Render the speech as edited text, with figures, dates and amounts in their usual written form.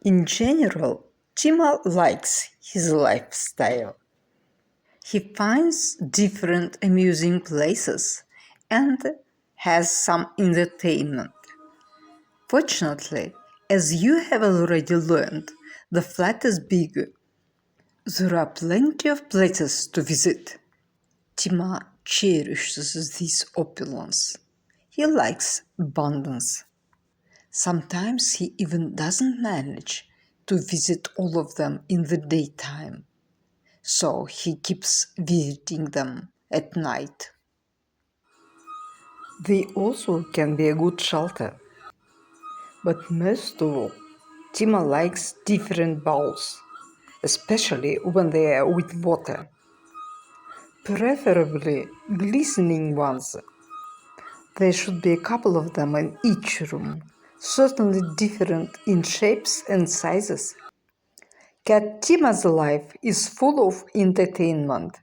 In general, Tima likes his lifestyle. He finds different amusing places and has some entertainment. Fortunately, as you have already learned, the flat is big. There are plenty of places to visit. Tima cherishes this opulence. He likes abundance. Sometimes he even doesn't manage to visit all of them in the daytime, so he keeps visiting them at night. They also can be a good shelter. But most of all, Tima likes different bowls, especially when they are with water. Preferably glistening ones. There should be a couple of them in each room, certainly different in shapes and sizes. Cat Tima's life is full of entertainment.